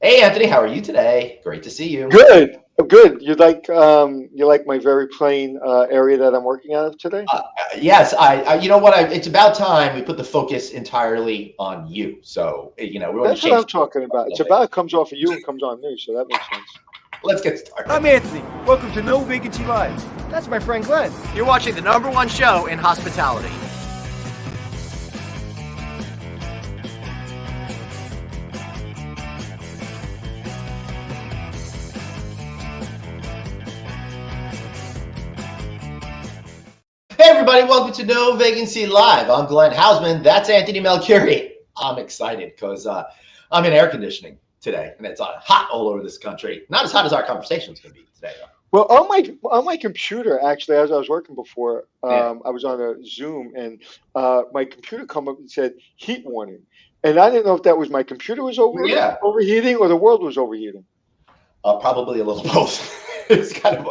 Hey, Anthony, how are you today? Great to see you. Good, good. You like my very plain area that I'm working out of today? Yes, you know what? It's about time we put the focus entirely on you. So, we want to That's what change I'm things talking up about. a It's little bit. about it comes off of you and comes on me, so that makes sense. Let's get I'm started. Anthony. Welcome to No Vacancy Live. That's my friend Glenn. You're watching the number one show in hospitality. Hey, everybody, welcome to No Vacancy Live. I'm Glenn Hausman. That's Anthony Melchiori. I'm excited because I'm in air conditioning today, and it's hot all over this country. Not as hot as our conversation is going to be today, though. Well, on my computer, actually, as I was working before, Yeah. I was on a Zoom, and my computer come up and said heat warning, and I didn't know if that was my computer was Yeah. overheating or the world was overheating. Probably a little both. It's kind of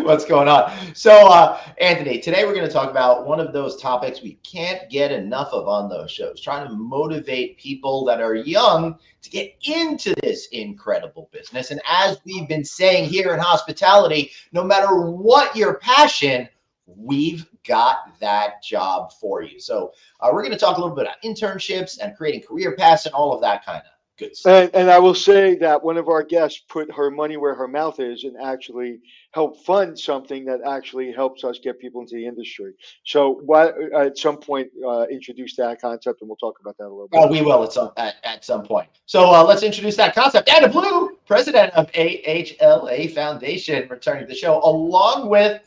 what's going on. So, Anthony, today we're going to talk about one of those topics we can't get enough of on those shows, trying to motivate people that are young to get into this incredible business. And as we've been saying here in hospitality, no matter what your passion, we've got that job for you. So, we're going to talk a little bit about internships and creating career paths and all of that kind of good stuff. And I will say that one of our guests put her money where her mouth is and actually helped fund something that actually helps us get people into the industry. So, why at some point introduce that concept, and we'll talk about that a little bit. We will at some point. So let's introduce that concept. Anna Blue, president of AHLA Foundation, returning to the show, along with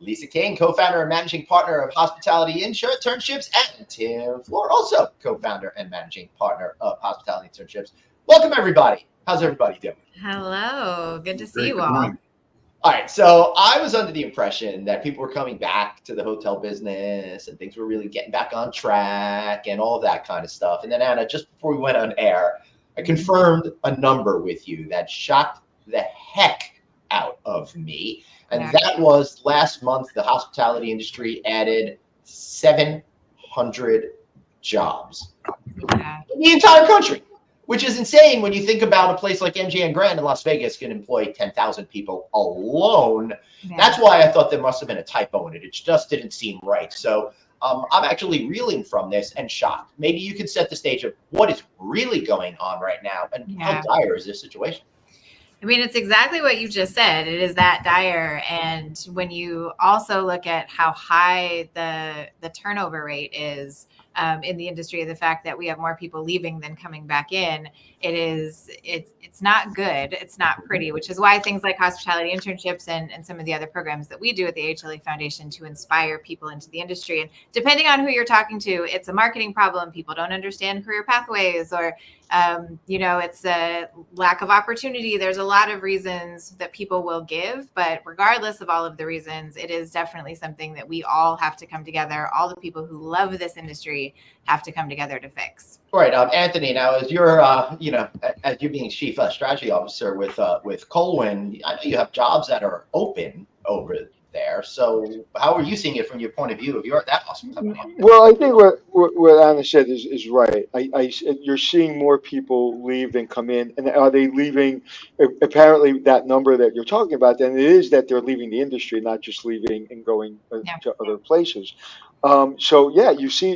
Lisa Cain, co-founder and managing partner of Hospitality Internships, and Tim Flohr, also co-founder and managing partner of Hospitality Internships. Welcome, everybody. How's everybody doing? Hello. Good to see you all. All right, so I was under the impression that people were coming back to the hotel business and things were really getting back on track and all that kind of stuff. And then, Anna, just before we went on air, I confirmed a number with you that shocked the heck out of me. And that was last month, the hospitality industry added 700 jobs in the entire country, which is insane when you think about a place like MGM Grand in Las Vegas can employ 10,000 people alone. Yeah. That's why I thought there must have been a typo in it. It just didn't seem right. So I'm actually reeling from this and shocked. Maybe you could set the stage of what is really going on right now and how dire is this situation? I mean, it's exactly what you just said. It is that dire. And when you also look at how high the turnover rate is in the industry, the fact that we have more people leaving than coming back in, it's not good. It's not pretty, which is why things like hospitality internships and some of the other programs that we do at the AHLA Foundation to inspire people into the industry. And depending on who you're talking to, it's a marketing problem. People don't understand career pathways, or it's a lack of opportunity. There's a lot of reasons that people will give, but regardless of all of the reasons, it is definitely something that we all have to come together. All the people who love this industry have to come together to fix. All right, Anthony. Now, as you're, as you're being chief strategy officer with Colwyn, I know you have jobs that are open over there. So, how are you seeing it from your point of view? If you're at that awesome company? Well, I think what Anna said is right. You're seeing more people leave than come in, and are they leaving? Apparently, that number that you're talking about, then it is that they're leaving the industry, not just leaving and going to other places. So yeah, you see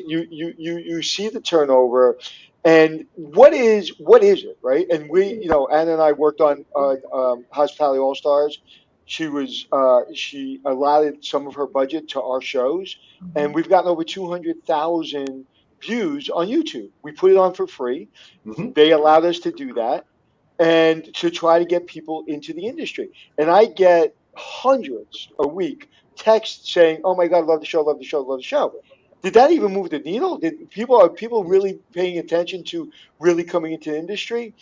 the turnover, and what is it, right? And we, Anna and I worked on Hospitality All Stars. She allotted some of her budget to our shows, and we've gotten over 200,000 views on YouTube. We put it on for free. Mm-hmm. They allowed us to do that, and to try to get people into the industry. And I get hundreds a week texts saying, "Oh my God, love the show, love the show, love the show." Did that even move the needle? Are people really paying attention to really coming into the industry?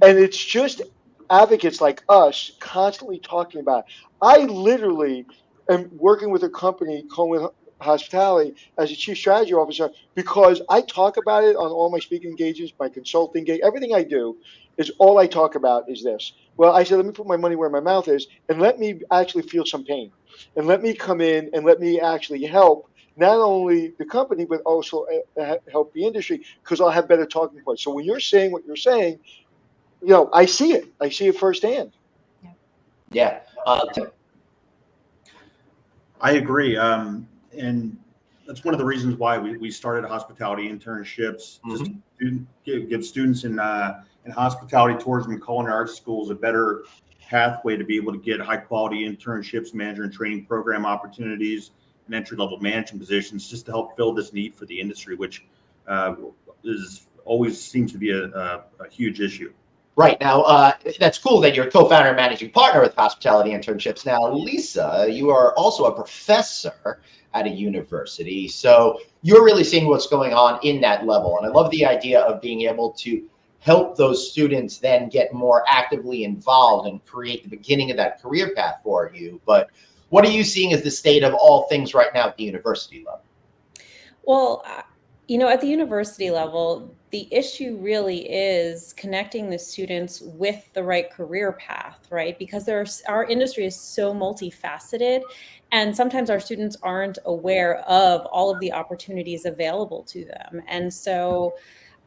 And it's just advocates like us constantly talking about it. I literally am working with a company, Coleman Hospitality, as a chief strategy officer, because I talk about it on all my speaking engagements, my consulting gig, everything I do is all I talk about is this. Well, I said, let me put my money where my mouth is and let me actually feel some pain, and let me come in and let me actually help not only the company, but also help the industry, because I'll have better talking points. So when you're saying what you're saying, I see it. I see it firsthand. Yeah. I agree. And that's one of the reasons why we started hospitality internships, just to give students in hospitality, tourism, and culinary arts schools a better pathway to be able to get high quality internships, manager and training program opportunities, and entry level management positions, just to help fill this need for the industry, which is always seems to be a huge issue. Right. Now, that's cool that you're a co-founder and managing partner with Hospitality Internships. Now, Lisa, you are also a professor at a university. So you're really seeing what's going on in that level. And I love the idea of being able to help those students then get more actively involved and create the beginning of that career path for you. But what are you seeing as the state of all things right now at the university level? Well, at the university level, the issue really is connecting the students with the right career path, right? Because our industry is so multifaceted, and sometimes our students aren't aware of all of the opportunities available to them. And so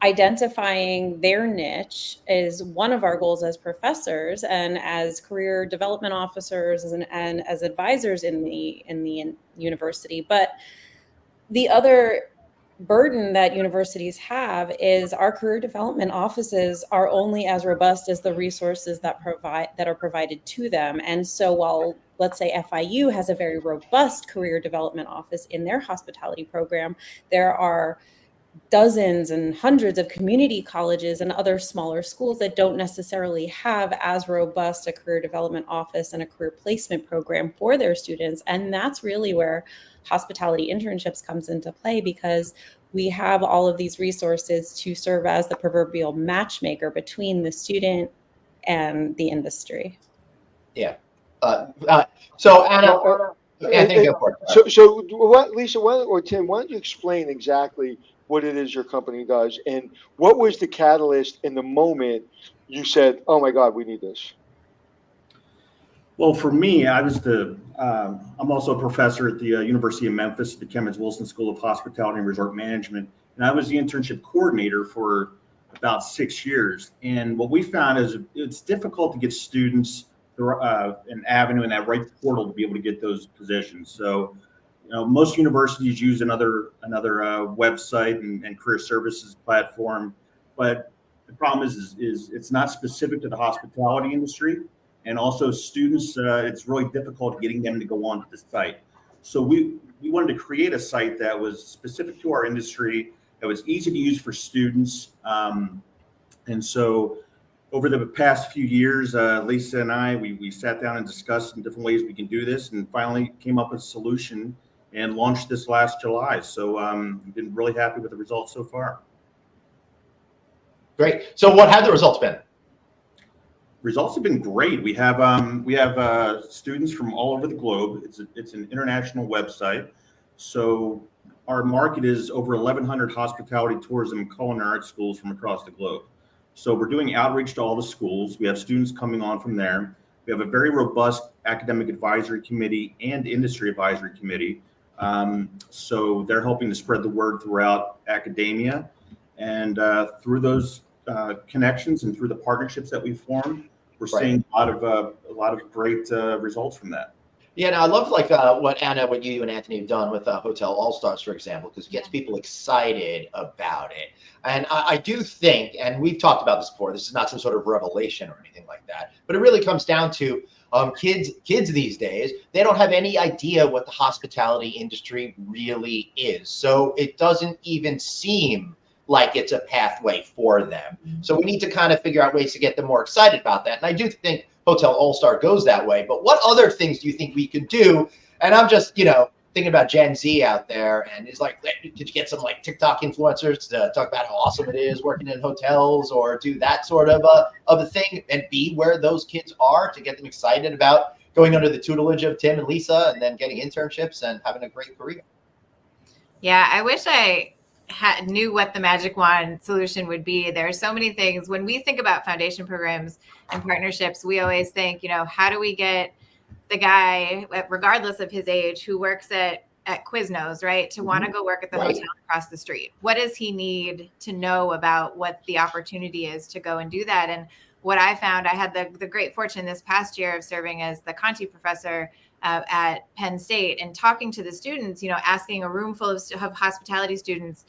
identifying their niche is one of our goals as professors and as career development officers and as advisors in the university. But the other burden that universities have is our career development offices are only as robust as the resources that are provided to them. And so while, let's say, FIU has a very robust career development office in their hospitality program, there are dozens and hundreds of community colleges and other smaller schools that don't necessarily have as robust a career development office and a career placement program for their students. And that's really where hospitality internships comes into play, because we have all of these resources to serve as the proverbial matchmaker between the student and the industry. Yeah. So Anna, Anthony, go for it. So what, Lisa, or Tim, why don't you explain exactly what it is your company does, and what was the catalyst in the moment you said, "Oh my God, we need this"? Well, for me, I'm also a professor at the University of Memphis, at the Kemmons Wilson School of Hospitality and Resort Management, and I was the internship coordinator for about 6 years. And what we found is it's difficult to get students an avenue and that right portal to be able to get those positions. So, most universities use another website and career services platform, but the problem is it's not specific to the hospitality industry. And also students, it's really difficult getting them to go onto the site. So we wanted to create a site that was specific to our industry, that was easy to use for students. And so over the past few years, Lisa and I, we sat down and discussed in different ways we can do this, and finally came up with a solution and launched this last July. So we've been really happy with the results so far. Great. So what have the results been? Results have been great. We have students from all over the globe. It's an international website. So our market is over 1,100 hospitality, tourism, and culinary arts schools from across the globe. So we're doing outreach to all the schools. We have students coming on from there. We have a very robust academic advisory committee and industry advisory committee. So they're helping to spread the word throughout academia, and through those connections and through the partnerships that we formed, we're seeing a lot of great results from that. Yeah, and I love what you and Anthony have done with Hotel All Stars, for example, because it gets people excited about it. And I do think, and we've talked about this before, this is not some sort of revelation or anything like that, but it really comes down to kids these days, they don't have any idea what the hospitality industry really is. So it doesn't even seem like it's a pathway for them. So we need to kind of figure out ways to get them more excited about that. And I do think Hotel All Star goes that way. But what other things do you think we could do? And I'm just, thinking about Gen Z out there, and it's like, could you get some like TikTok influencers to talk about how awesome it is working in hotels, or do that sort of a thing, and be where those kids are to get them excited about going under the tutelage of Tim and Lisa, and then getting internships and having a great career? Yeah, I wish I knew what the magic wand solution would be. There are so many things. When we think about foundation programs and partnerships, we always think, how do we get the guy, regardless of his age, who works at Quiznos, right, to want to go work at the hotel across the street? What does he need to know about what the opportunity is to go and do that? And what I found, I had the great fortune this past year of serving as the Conti professor at Penn State and talking to the students, asking a room full of hospitality students,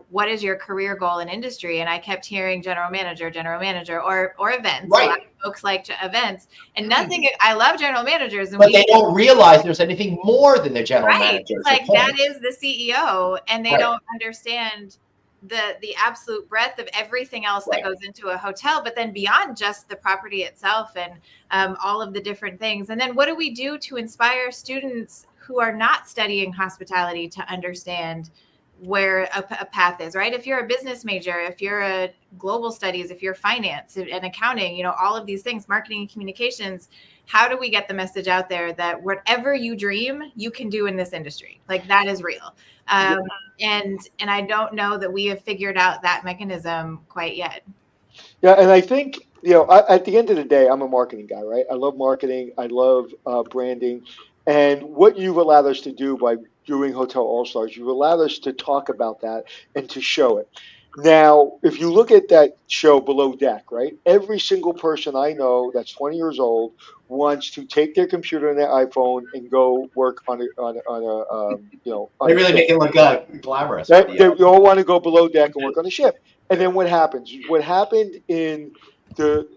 what is your career goal in industry? And I kept hearing general manager, or events. Right. A lot of folks like events, and nothing. I love general managers, but they don't realize there's anything more than the general manager. Like that is the CEO, and they Right. don't understand the absolute breadth of everything else that goes into a hotel, but then beyond just the property itself and all of the different things. And then what do we do to inspire students who are not studying hospitality to understand where a path is, right? If you're a business major, if you're a global studies, if you're finance and accounting, all of these things, marketing and communications, how do we get the message out there that whatever you dream, you can do in this industry? Like that is real. And I don't know that we have figured out that mechanism quite yet. Yeah, and I think, at the end of the day, I'm a marketing guy, right? I love marketing. I love branding. And what you've allowed us to do by doing Hotel All-Stars, you've allowed us to talk about that and to show it. Now, if you look at that show Below Deck, right? Every single person I know that's 20 years old wants to take their computer and their iPhone and go work on a they really make it look glamorous. They all want to go below deck and work on a ship. And then what happens? What happened in the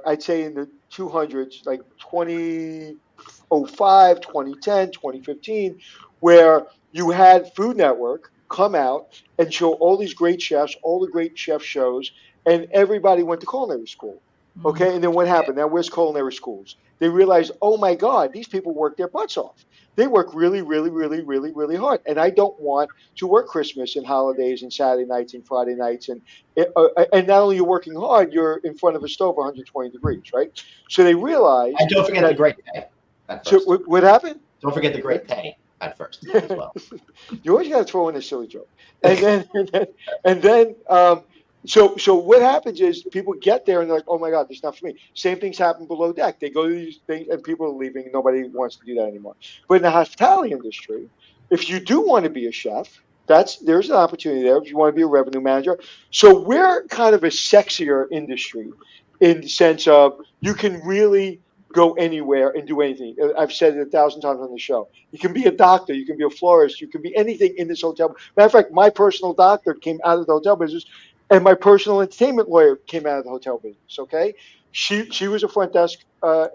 I'd say in the 200s, like 2005, 2010, 2015, where you had Food Network come out and show all these great chefs, all the great chef shows, and everybody went to culinary school. Okay, and then what happened? Now, where's culinary schools? They realized, oh my God, these people work their butts off. They work really, really, really, really, really hard. And I don't want to work Christmas and holidays and Saturday nights and Friday nights. And not only you're working hard, you're in front of a stove 120 degrees, right? So they realized. And don't forget the great pay at first. So what happened? Don't forget the great pay at first as well. You always got to throw in a silly joke. And then so what happens is people get there and they're like, oh my God, this is not for me. Same things happen below deck. They go to these things and people are leaving and nobody wants to do that anymore. But in the hospitality industry, if you do want to be a chef, there's an opportunity there. If you want to be a revenue manager. So we're kind of a sexier industry in the sense of you can really go anywhere and do anything. I've said it 1,000 times on the show. You can be a doctor, you can be a florist, you can be anything in this hotel. Matter of fact, my personal doctor came out of the hotel business, and my personal entertainment lawyer came out of the hotel business. Okay, she was a front desk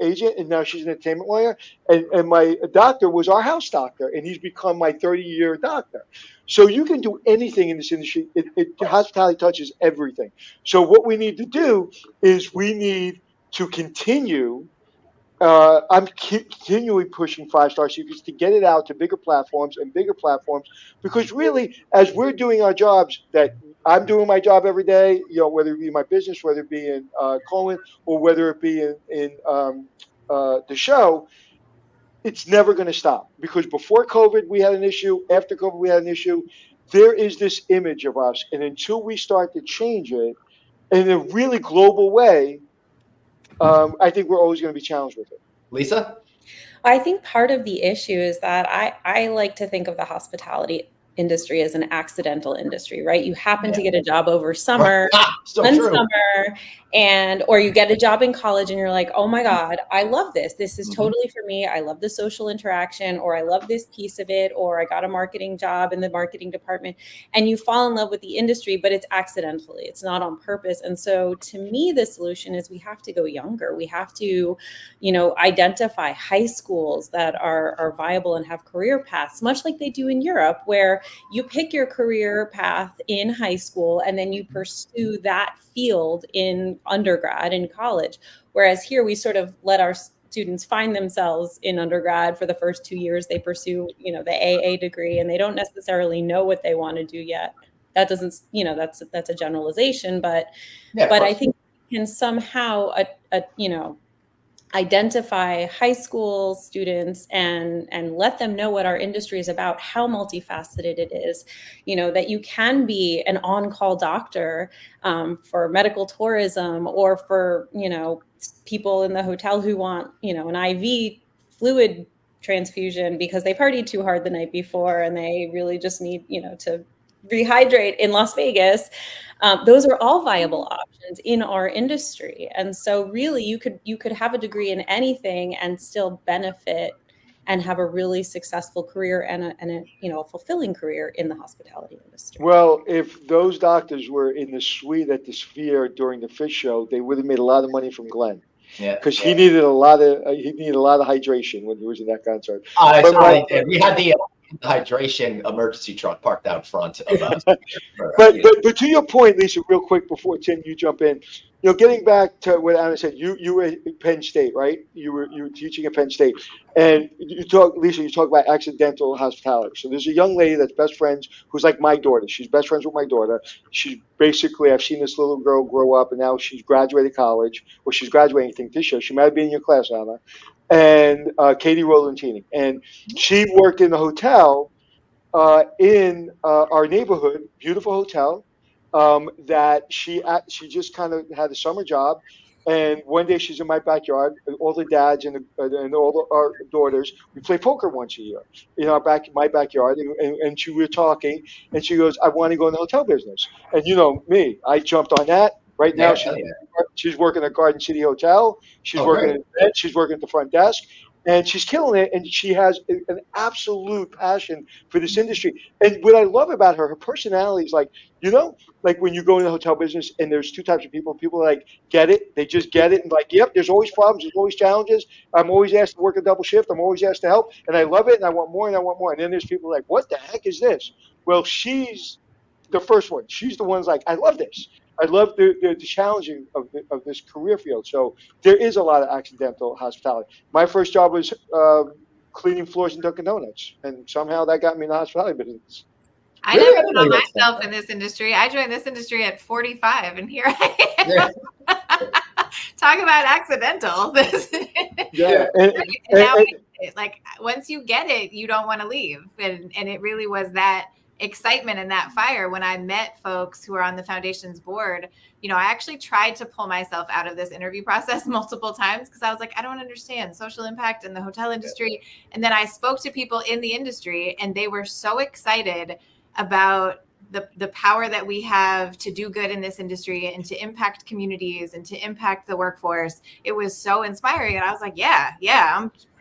agent, and now she's an entertainment lawyer. And my doctor was our house doctor, and he's become my 30-year doctor. So you can do anything in this industry. Hospitality touches everything. So what we need to do is we need to continue. I'm continually pushing 5-star seekers to get it out to bigger platforms, because really, as we're doing our jobs, that I'm doing my job every day, whether it be my business, whether it be in Colin, or whether it be in the show, it's never going to stop. Because before COVID, we had an issue. After COVID, we had an issue. There is this image of us, and until we start to change it in a really global way, I think we're always going to be challenged with it. Lisa? I think part of the issue is that I like to think of the hospitality industry as an accidental industry, right? You happen to get a job over summer, or you get a job in college and you're like, oh my God, I love this. This is totally for me. I love the social interaction, or I love this piece of it, or I got a marketing job in the marketing department, and you fall in love with the industry, but it's accidentally, it's not on purpose. And so to me, the solution is we have to go younger. We have to, identify high schools that are viable and have career paths, much like they do in Europe, where you pick your career path in high school and then you pursue that field in undergrad in college. Whereas here we sort of let our students find themselves in undergrad for the first 2 years. They pursue, the AA degree, and they don't necessarily know what they want to do yet. That doesn't, that's a generalization, but I think we can somehow, identify high school students and let them know what our industry is about, how multifaceted it is, that you can be an on-call doctor for medical tourism, or for, people in the hotel who want, an IV fluid transfusion because they partied too hard the night before and they really just need, to rehydrate in Las Vegas. Those are all viable options in our industry. And so really you could have a degree in anything and still benefit and have a really successful career and a fulfilling career in the hospitality industry. Well, if those doctors were in the suite at the Sphere during the Fish Show, they would have made a lot of money from Glenn. Yeah, because he needed a lot of hydration when he was in that concert. I certainly did. We had the hydration emergency truck parked out front of us. But to your point, Lisa, real quick before Tim, you jump in. Getting back to what Anna said, you were at Penn State, right? You were teaching at Penn State, and you talk about accidental hospitality. So there's a young lady that's best friends who's like my daughter. She's best friends with my daughter. She's basically, I've seen this little girl grow up, and now she's graduated college, or she's graduating, I think, this year. She might have been in your class, Anna, and Katie Rolantini, and she worked in the hotel in our neighborhood, beautiful hotel. That she just kind of had a summer job, and one day she's in my backyard. All the dads and all our daughters, we play poker once a year in my backyard, and we were talking, and she goes, "I want to go in the hotel business." And you know me, I jumped on that. Right now, she's working at Garden City Hotel. She's working at the she's working at the front desk. And she's killing it, and she has an absolute passion for this industry. And what I love about her personality is like when you go in the hotel business, and there's two types of people. People like get it, they just get it, and like, yep, there's always problems, there's always challenges. I'm always asked to work a double shift. I'm always asked to help, and I love it, and I want more, and I want more. And then there's people like, what the heck is this? Well, she's the first one. She's the one's like, I love this. I love the challenging of this career field. So there is a lot of accidental hospitality. My first job was cleaning floors in Dunkin' Donuts, and somehow that got me in the hospitality business. I never saw myself in this industry. I joined this industry at 45, and here I am. Yeah. Talk about accidental. Like once you get it, you don't want to leave, and it really was that excitement and that fire when I met folks who are on the foundation's board. I actually tried to pull myself out of this interview process multiple times because I was like, I don't understand social impact in the hotel industry. And then I spoke to people in the industry, and they were so excited about the power that we have to do good in this industry and to impact communities and to impact the workforce. It was so inspiring. And I was like,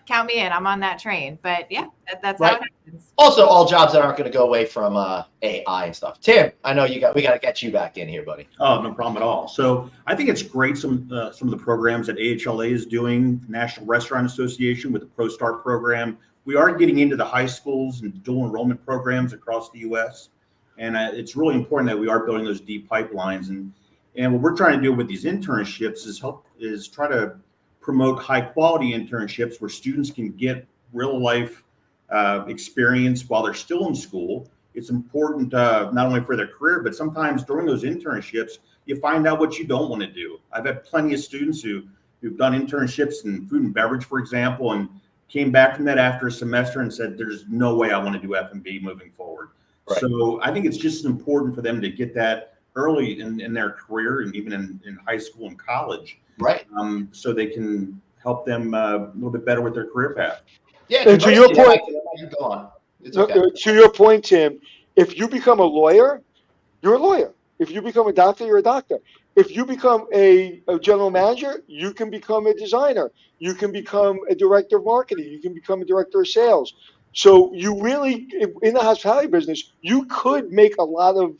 count me in. I'm on that train. But yeah, that's right. How it happens. Also, all jobs that aren't going to go away from AI and stuff. Tim, I know we got to get you back in here, buddy. Oh, no problem at all. So I think it's great some of the programs that AHLA is doing, National Restaurant Association with the Pro Start program. We are getting into the high schools and dual enrollment programs across the U.S. And it's really important that we are building those deep pipelines. And what we're trying to do with these internships is try to promote high quality internships where students can get real life experience while they're still in school. It's important not only for their career, but sometimes during those internships, you find out what you don't want to do. I've had plenty of students who've done internships in food and beverage, for example, and came back from that after a semester and said, there's no way I want to do F&B moving forward. Right. So I think it's just important for them to get that early in their career and even in high school and college. Right. So they can help them a little bit better with their career path. Yeah. And to your point, go on. It's okay. To your point, Tim, if you become a lawyer, you're a lawyer. If you become a doctor, you're a doctor. If you become a general manager, you can become a designer. You can become a director of marketing. You can become a director of sales. So you really, in the hospitality business, you could make a lot of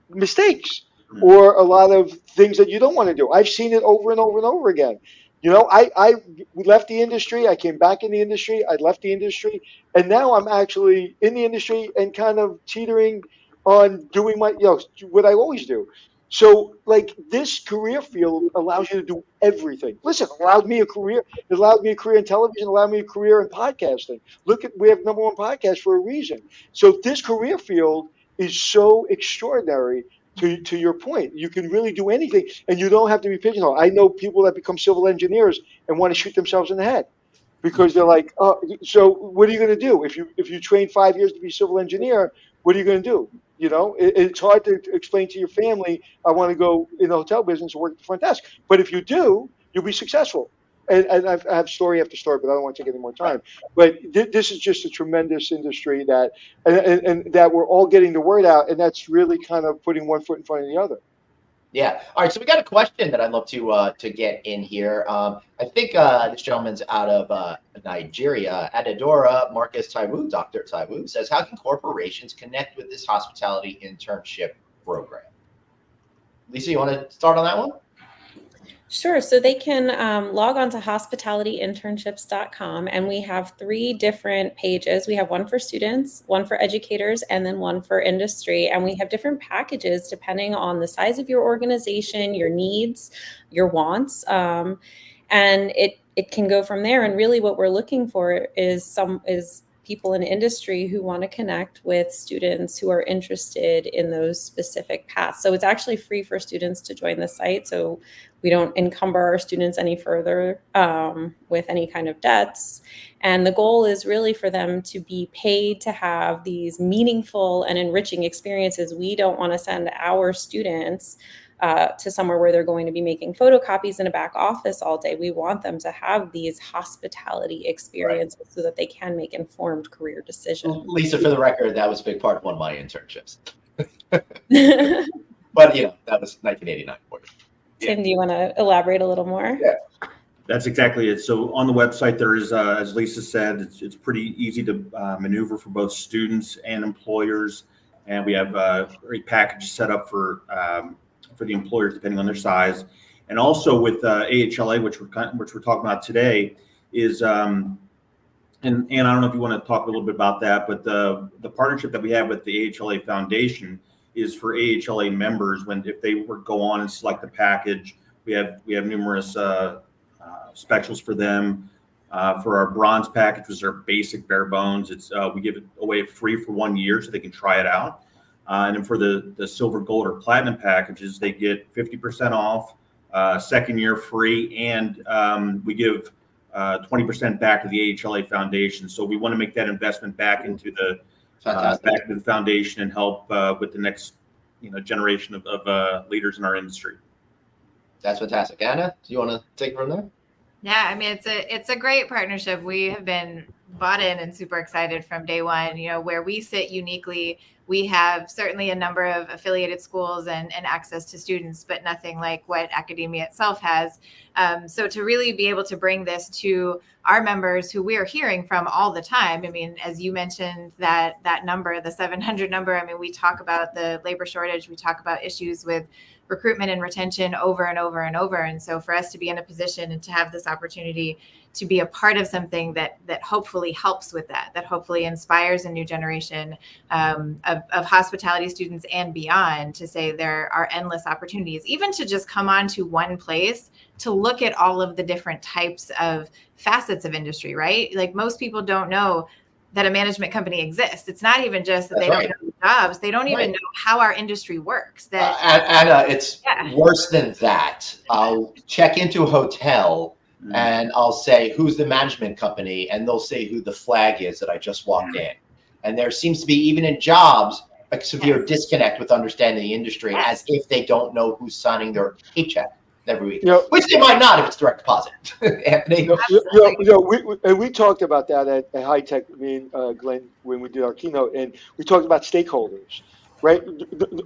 mistakes or a lot of things that you don't want to do. I've seen it over and over and over again. I left the industry. I came back in the industry. I left the industry. And now I'm actually in the industry and kind of teetering on doing what I always do. So like this career field allows you to do everything. Listen, it allowed me a career in television, allowed me a career in podcasting. We have #1 podcast for a reason. So this career field is so extraordinary. To your point, you can really do anything, and you don't have to be pigeonholed. I know people that become civil engineers and want to shoot themselves in the head because they're like, oh, so what are you going to do if you train 5 years to be a civil engineer? What are you going to do? It's hard to explain to your family, I want to go in the hotel business and work at the front desk. But if you do, you'll be successful. and I have story after story, but I don't want to take any more time. But this is just a tremendous industry that, and that we're all getting the word out, and that's really kind of putting one foot in front of the other. Yeah. All right. So we got a question that I'd love to get in here. I think this gentleman's out of Nigeria. Adedora Marcus Taiwu, Dr. Taiwu, says, how can corporations connect with this hospitality internship program? Lisa, you want to start on that one? Sure. So they can log on to hospitalityinternships.com, and we have 3 different pages. We have one for students, one for educators, and then one for industry. And we have different packages depending on the size of your organization, your needs, your wants. And it can go from there. And really what we're looking for is people in industry who want to connect with students who are interested in those specific paths. So it's actually free for students to join the site. So we don't encumber our students any further with any kind of debts. And the goal is really for them to be paid to have these meaningful and enriching experiences. We don't want to send our students to somewhere where they're going to be making photocopies in a back office all day. We want them to have these hospitality experiences so that they can make informed career decisions. Lisa, for the record, that was a big part of one of my internships. But, that was 1989. Tim, do you want to elaborate a little more? Yeah. That's exactly it. So on the website, there is, as Lisa said, it's pretty easy to maneuver for both students and employers. And we have great packages set up for the employers depending on their size. And also with AHLA, which we're talking about today, is and I don't know if you want to talk a little bit about that, but the partnership that we have with the AHLA Foundation is for AHLA members. If they go on and select the package, we have numerous specials for them. For our bronze package, which is our basic bare bones, we give it away free for 1 year so they can try it out. And then for the silver, gold, or platinum packages, they get 50% off, second year free, and we give 20% back to the AHLA Foundation. So we want to make that investment back into the foundation and help with the next generation of leaders in our industry. That's fantastic. Anna, do you want to take it from there? Yeah, I mean, it's a great partnership. We have been bought in and super excited from day one. Where we sit uniquely, we have certainly a number of affiliated schools and access to students, but nothing like what academia itself has. So to really be able to bring this to our members who we are hearing from all the time. I mean, as you mentioned, that number, the 700 number, I mean, we talk about the labor shortage, we talk about issues with recruitment and retention over and over and over. And so for us to be in a position and to have this opportunity to be a part of something that hopefully helps with that hopefully inspires a new generation of hospitality students and beyond, to say there are endless opportunities, even to just come on to one place to look at all of the different types of facets of industry, right? Like most people don't know that a management company exists. It's not even just that they don't know the jobs. They don't even know how our industry works. Anna, it's worse than that. I'll check into a hotel and I'll say, who's the management company? And they'll say who the flag is that I just walked in. And there seems to be, even in jobs, a severe disconnect with understanding the industry, as if they don't know who's signing their paycheck every week, which they might not if it's direct deposit. Anthony? We talked about that at High Tech, Glenn, when we did our keynote, and we talked about stakeholders, right?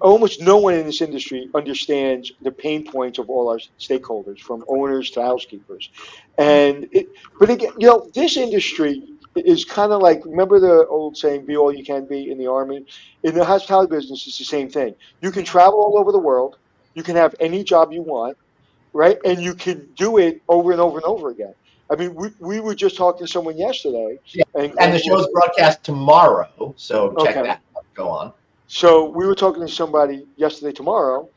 Almost no one in this industry understands the pain points of all our stakeholders, from owners to housekeepers. But again, this industry is kind of like, remember the old saying, be all you can be in the Army? In the hospitality business, it's the same thing. You can travel all over the world. You can have any job you want, right? And you can do it over and over and over again. I mean, we were just talking to someone yesterday. Yeah. And the show's broadcast tomorrow, so check that out. Go on. So we were talking to somebody yesterday, tomorrow,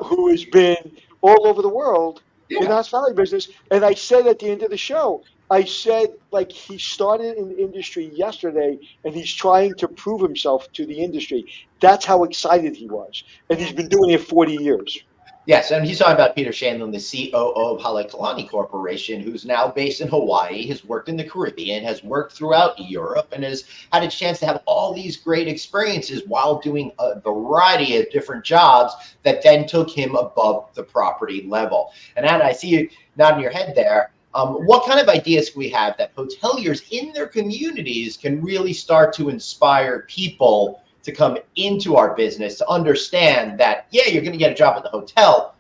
who has been all over the world in the hospitality business. And I said at the end of the show, he started in the industry yesterday, and he's trying to prove himself to the industry. That's how excited he was. And he's been doing it 40 years. Yes, and he's talking about Peter Shandlin, the COO of Halekulani Corporation, who's now based in Hawaii, has worked in the Caribbean, has worked throughout Europe, and has had a chance to have all these great experiences while doing a variety of different jobs that then took him above the property level. And Anna, I see you nodding your head there. What kind of ideas can we have that hoteliers in their communities can really start to inspire people to come into our business, to understand that, yeah, you're going to get a job at the hotel,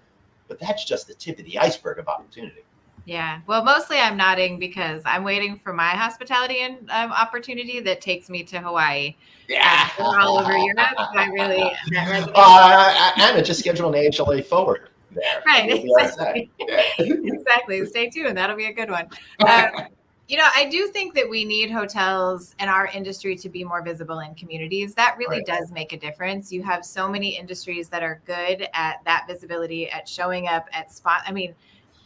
but that's just the tip of the iceberg of opportunity. Yeah. Well, mostly I'm nodding because I'm waiting for my hospitality and opportunity that takes me to Hawaii. Yeah. All over Europe. I really, that resonates. Anna, just schedule an AHLA forward there. Right. We'll be all set. Exactly. Yeah. Exactly. Stay tuned. That'll be a good one. I do think that we need hotels and our industry to be more visible in communities. That really does make a difference. You have so many industries that are good at that visibility, at showing up at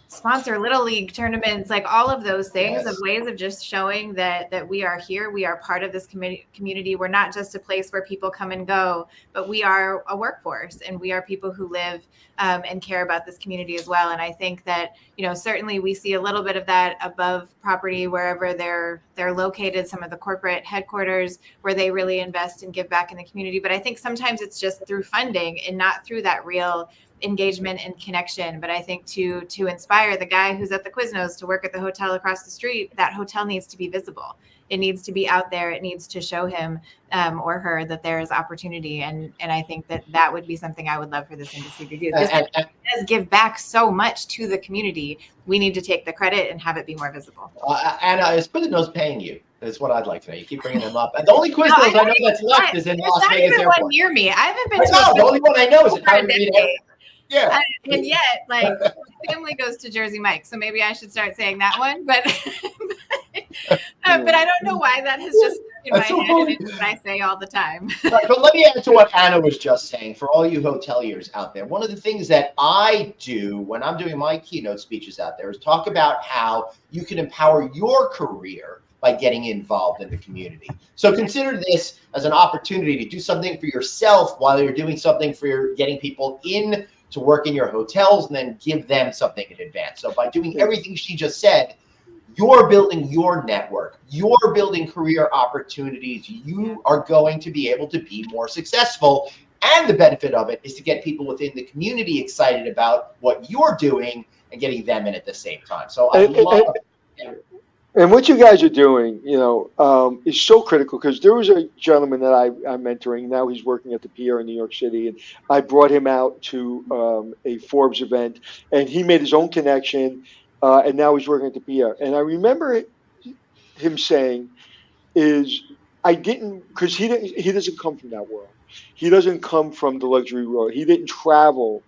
sponsor little league tournaments, like all of those things, of ways of just showing that we are here, we are part of this community. We're not just a place where people come and go, but we are a workforce, and we are people who live and care about this community as well. And I think that, certainly we see a little bit of that above property, wherever they're located, some of the corporate headquarters where they really invest and give back in the community. But I think sometimes it's just through funding and not through that real engagement and connection. But I think to inspire the guy who's at the Quiznos to work at the hotel across the street, that hotel needs to be visible. It needs to be out there. It needs to show him or her that there is opportunity. And I think that would be something I would love for this industry to do. This does give back so much to the community. We need to take the credit and have it be more visible. Anna, is Quiznos paying you? That's what I'd like to know. You keep bringing them up. And the only Quiznos I know that's left is in Las Vegas There's not even Airport. one near me. I haven't been the only one I know is in Miami. Yeah. And yet, my family goes to Jersey Mike's, so maybe I should start saying that one. But but I don't know why that has just in my head, and it's what I say all the time. But let me add to what Anna was just saying. For all you hoteliers out there, one of the things that I do when I'm doing my keynote speeches out there is talk about how you can empower your career by getting involved in the community. So consider this as an opportunity to do something for yourself while you're doing something for getting people in to work in your hotels, and then give them something in advance. So by doing everything she just said, you're building your network, you're building career opportunities, you are going to be able to be more successful. And the benefit of it is to get people within the community excited about what you're doing and getting them in at the same time. So I love it. And what you guys are doing, is so critical, because there was a gentleman that I'm mentoring. Now he's working at the Pier in New York City, and I brought him out to a Forbes event, and he made his own connection, and now he's working at the Pier. And I remember him saying, because he doesn't come from that world. He doesn't come from the luxury world. He didn't travel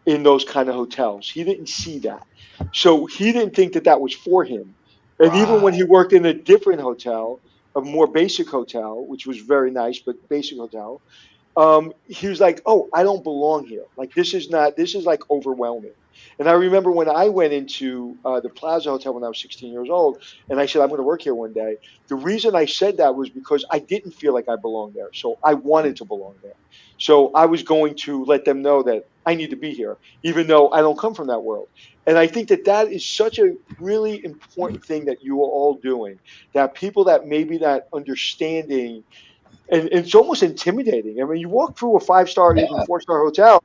in those kind of hotels. He didn't see that. So he didn't think that was for him. And even when he worked in a different hotel, a more basic hotel, which was very nice, but basic hotel, he was like, oh, I don't belong here. Like, this is like overwhelming. And I remember when I went into the Plaza Hotel when I was 16 years old, and I said, I'm going to work here one day. The reason I said that was because I didn't feel like I belonged there. So I wanted to belong there. So I was going to let them know that I need to be here, even though I don't come from that world. And I think that is such a really important thing that you are all doing, that people that maybe not understanding, and it's almost intimidating. I mean, you walk through a 5-star, even 4-star hotel.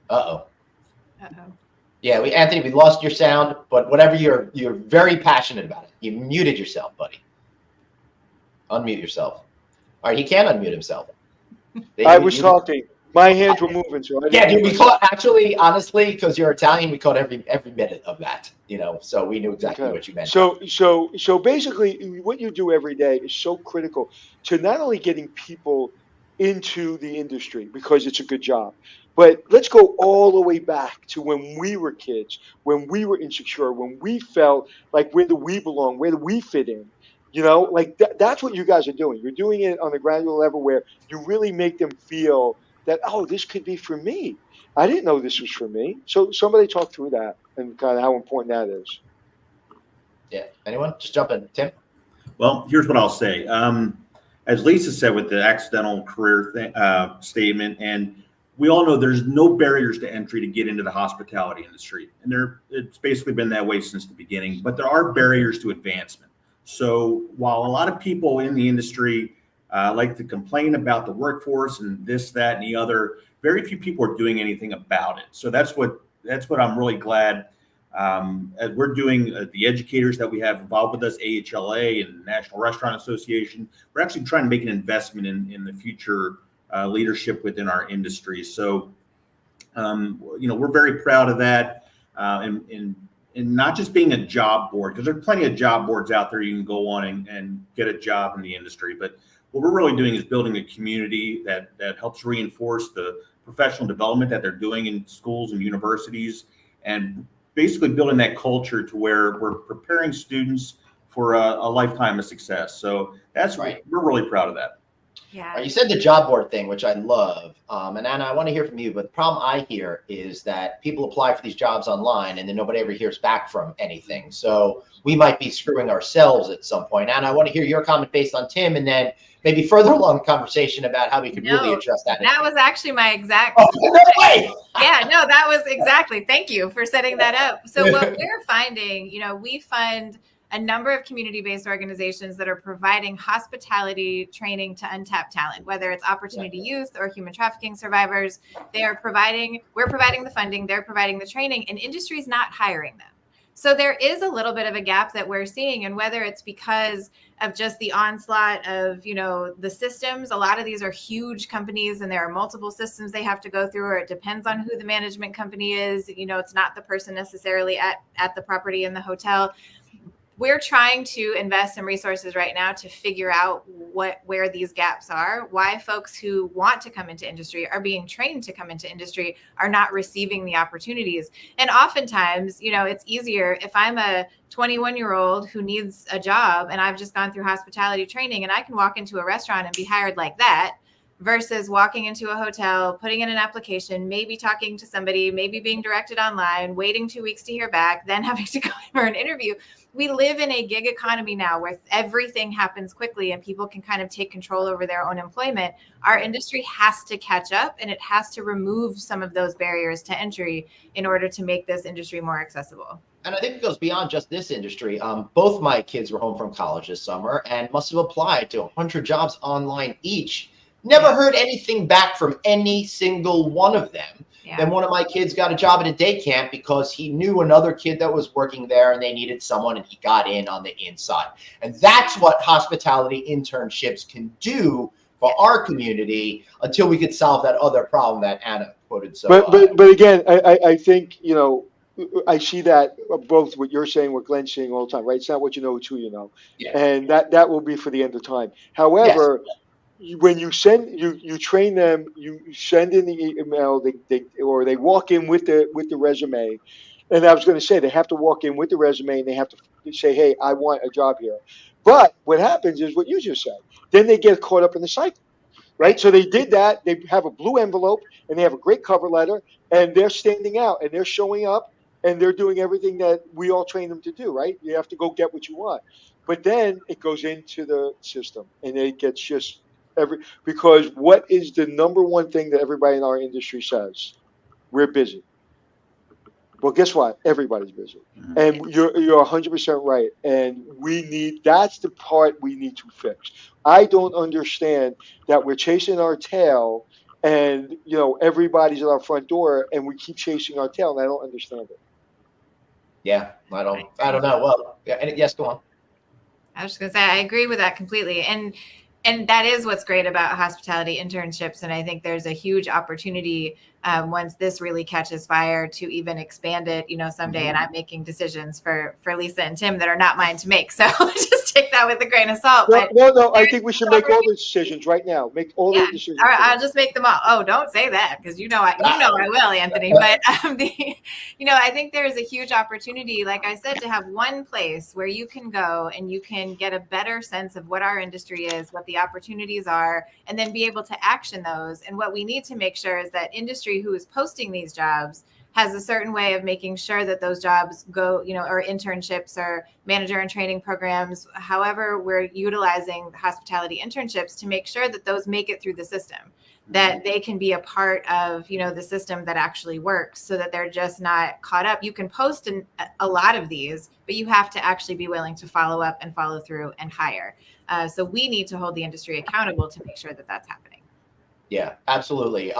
Uh-oh. Yeah, Anthony, we lost your sound, but whatever, you're very passionate about it. You muted yourself, buddy. Unmute yourself. All right, he can unmute himself. I was talking. My hands were moving, so I dude, we caught, actually, honestly, because you're Italian, we caught every minute of that, so we knew exactly what you meant. So basically, what you do every day is so critical to not only getting people into the industry because it's a good job, but let's go all the way back to when we were kids, when we were insecure, when we felt like, where do we belong? Where do we fit in? That's what you guys are doing. You're doing it on a granular level where you really make them feel that, oh, this could be for me. I didn't know this was for me. So somebody talk through that and kind of how important that is. Yeah. Anyone? Just jump in. Tim? Well, here's what I'll say. As Lisa said with the accidental career statement, and we all know there's no barriers to entry to get into the hospitality industry. And it's basically been that way since the beginning, but there are barriers to advancement. So while a lot of people in the industry like to complain about the workforce and this, that, and the other, very few people are doing anything about it. So that's what I'm really glad As we're doing the educators that we have involved with us, AHLA and National Restaurant Association, we're actually trying to make an investment in the future leadership within our industry. So, we're very proud of that, and not just being a job board, because there's plenty of job boards out there you can go on and get a job in the industry. But what we're really doing is building a community that helps reinforce the professional development that they're doing in schools and universities, and basically building that culture to where we're preparing students for a lifetime of success. So that's right. We're really proud of that. Yeah. You said the job board thing, which I love. And Anna, I want to hear from you, but the problem I hear is that people apply for these jobs online and then nobody ever hears back from anything. So we might be screwing ourselves at some point. Anna, I want to hear your comment based on Tim, and then maybe further along the conversation about how we could really address that. That was actually my exact. Oh, no way. Yeah, no, that was exactly. Thank you for setting that up. So what we're finding, we fund a number of community-based organizations that are providing hospitality training to untapped talent, whether it's opportunity youth or human trafficking survivors. We're providing the funding, they're providing the training, and industry's not hiring them. So there is a little bit of a gap that we're seeing, and whether it's because of just the onslaught of, the systems, a lot of these are huge companies and there are multiple systems they have to go through, or it depends on who the management company is. It's not the person necessarily at the property in the hotel. We're trying to invest some resources right now to figure out where these gaps are, why folks who want to come into industry are being trained to come into industry are not receiving the opportunities. And oftentimes, it's easier if I'm a 21-year-old who needs a job and I've just gone through hospitality training and I can walk into a restaurant and be hired like that, versus walking into a hotel, putting in an application, maybe talking to somebody, maybe being directed online, waiting 2 weeks to hear back, then having to go for an interview. We live in a gig economy now where everything happens quickly and people can kind of take control over their own employment. Our industry has to catch up, and it has to remove some of those barriers to entry in order to make this industry more accessible. And I think it goes beyond just this industry. Both my kids were home from college this summer and must have applied to 100 jobs online each. Never heard anything back from any single one of them. Yeah. Then one of my kids got a job at a day camp because he knew another kid that was working there and they needed someone, and he got in on the inside. And that's what hospitality internships can do for our community until we could solve that other problem that Anna quoted. So, but again, I think, I see that both what you're saying, what Glenn's saying all the time, right? It's not what you know, it's who you know. Yeah. And that will be for the end of time. However, yes. When you train them, you send in the email, they walk in with the resume. And I was going to say, they have to walk in with the resume and they have to say, hey, I want a job here. But what happens is what you just said. Then they get caught up in the cycle, right? So they did that. They have a blue envelope and they have a great cover letter, and they're standing out and they're showing up and they're doing everything that we all train them to do, right? You have to go get what you want. But then it goes into the system and it gets just because what is the number one thing that everybody in our industry says? We're busy. Well, guess what? Everybody's busy. Mm-hmm. And you're 100% right. And that's the part we need to fix. I don't understand that we're chasing our tail and, everybody's at our front door and we keep chasing our tail, and I don't understand it. Yeah, I don't know. Well, yeah, yes, go on. I was just going to say, I agree with that completely. And that is what's great about hospitality internships. And I think there's a huge opportunity once this really catches fire to even expand it, someday. Mm-hmm. And I'm making decisions for Lisa and Tim that are not mine to make. So just take that with a grain of salt. No, I think we should make all the decisions right now. Make all the decisions. All right, I'll just make them all. Oh, don't say that, because I will, Anthony. But I think there is a huge opportunity, like I said, to have one place where you can go and you can get a better sense of what our industry is, what the opportunities are, and then be able to action those. And what we need to make sure is that industry who is posting these jobs has a certain way of making sure that those jobs go, or internships or manager and training programs, however we're utilizing hospitality internships, to make sure that those make it through the system, that they can be a part of, the system that actually works, so that they're just not caught up. You can post a lot of these, but you have to actually be willing to follow up and follow through and hire. So we need to hold the industry accountable to make sure that that's happening. Yeah, absolutely.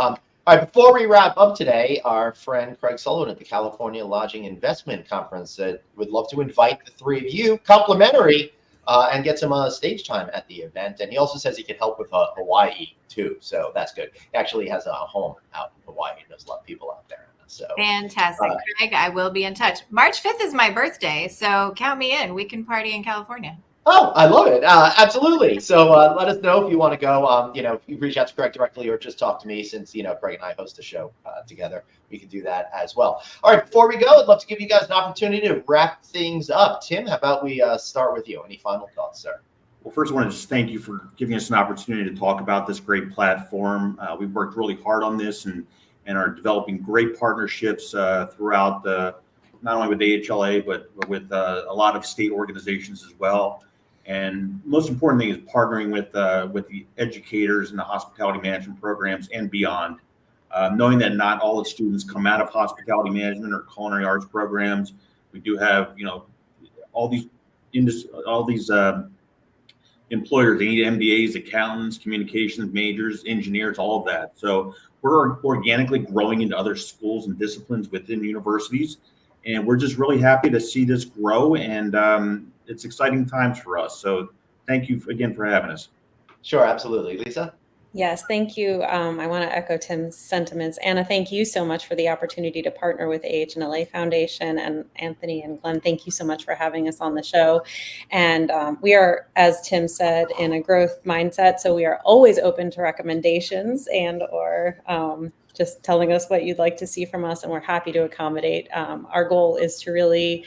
All right, before we wrap up today, our friend Craig Sullivan at the California Lodging Investment Conference said would love to invite the three of you complimentary and get some stage time at the event. And he also says he can help with Hawaii too. So that's good. He actually has a home out in Hawaii. There's a lot of people out there. So Fantastic. Craig, I will be in touch. March 5th is my birthday, so count me in. We can party in California. Oh, I love it. Absolutely. So let us know if you want to go. You reach out to Craig directly or just talk to me since, Craig and I host a show together. We can do that as well. All right. Before we go, I'd love to give you guys an opportunity to wrap things up. Tim, how about we start with you? Any final thoughts, sir? Well, first, I want to just thank you for giving us an opportunity to talk about this great platform. We've worked really hard on this and are developing great partnerships throughout not only with AHLA, but with a lot of state organizations as well. And most important thing is partnering with the educators and the hospitality management programs and beyond. Knowing that not all the students come out of hospitality management or culinary arts programs. We do have, all these employers. They need MBAs, accountants, communications majors, engineers, all of that. So we're organically growing into other schools and disciplines within universities. And we're just really happy to see this grow. And it's exciting times for us. So thank you again for having us. Sure, absolutely. Lisa? Yes, thank you. I want to echo Tim's sentiments. Anna, thank you so much for the opportunity to partner with AHLA Foundation, and Anthony and Glenn, thank you so much for having us on the show. And we are, as Tim said, in a growth mindset, so we are always open to recommendations and or just telling us what you'd like to see from us, and we're happy to accommodate. Our goal is to really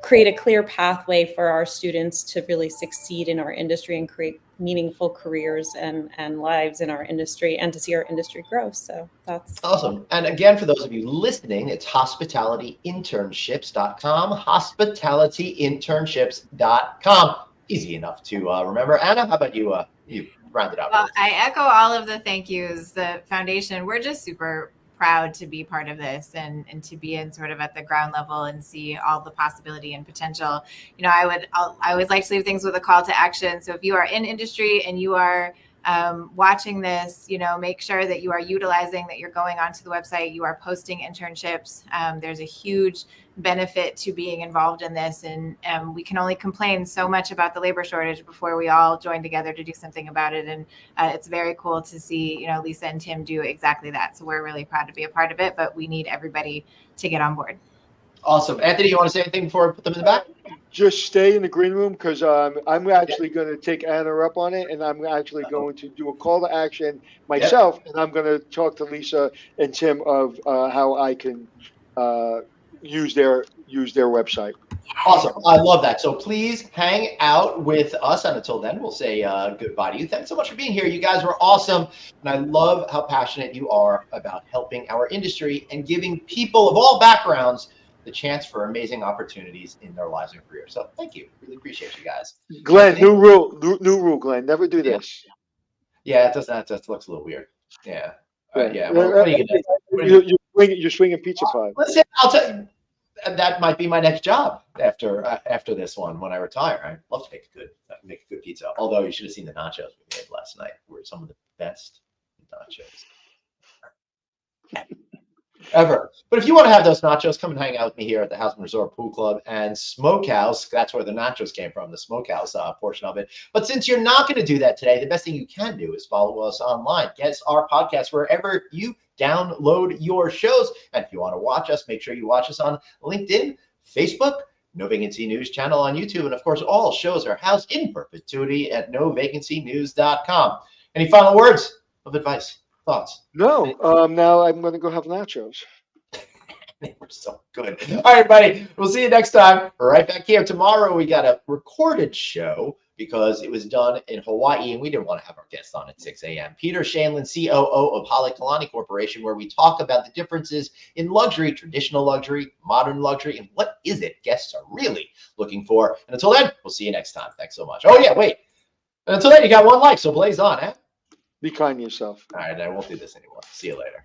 create a clear pathway for our students to really succeed in our industry and create meaningful careers and lives in our industry, and to see our industry grow. So that's awesome. And again, for those of you listening, it's hospitalityinternships.com, hospitalityinternships.com. Easy enough to remember. Anna, how about you? You round it out. Well, I echo all of the thank yous. The foundation, we're just super proud to be part of this and to be in sort of at the ground level and see all the possibility and potential. I always like to leave things with a call to action. So if you are in industry and you are watching this, make sure that you are utilizing, that you're going onto the website, you are posting internships. There's a huge benefit to being involved in this. And we can only complain so much about the labor shortage before we all join together to do something about it. And it's very cool to see, Lisa and Tim do exactly that. So we're really proud to be a part of it, but we need everybody to get on board. Awesome. Anthony, you want to say anything before I put them in the back? Just stay in the green room, because I'm actually going to take Anna up on it, and I'm actually going to do a call to action myself, and I'm going to talk to Lisa and Tim of how I can use their website. Awesome. I love that. So please hang out with us. And until then, we'll say goodbye to you. Thanks so much for being here. You guys were awesome. And I love how passionate you are about helping our industry and giving people of all backgrounds the chance for amazing opportunities in their lives and careers. So thank you. Really appreciate you guys. Glenn, new rule, Glenn. Never do this. Yeah, it does. That just looks a little weird. Yeah. Yeah. Well, what are you gonna do? You're swinging pizza pie. Listen, I'll tell you, that might be my next job after this one when I retire. I'd love to make a good pizza. Although you should have seen the nachos we made last night. Were some of the best nachos ever. But if you want to have those nachos, come and hang out with me here at the Houseman Resort Pool Club and Smokehouse. That's where the nachos came from, the Smokehouse portion of it. But since you're not going to do that today, the best thing you can do is follow us online. Get our podcast wherever you download your shows. And if you want to watch us, make sure you watch us on LinkedIn, Facebook, No Vacancy News channel on YouTube. And of course, all shows are housed in perpetuity at novacancynews.com. Any final words of advice? Thoughts? No. Now I'm going to go have nachos. They were so good. All right, everybody. We'll see you next time. Right back here. Tomorrow, we got a recorded show because it was done in Hawaii, and we didn't want to have our guest on at 6 a.m. Peter Shanlin, COO of Halekulani Corporation, where we talk about the differences in luxury, traditional luxury, modern luxury, and what is it guests are really looking for. And until then, we'll see you next time. Thanks so much. Oh, yeah, wait. And until then, you got one life, so blaze on, eh? Be kind to yourself. All right, I won't do this anymore. See you later.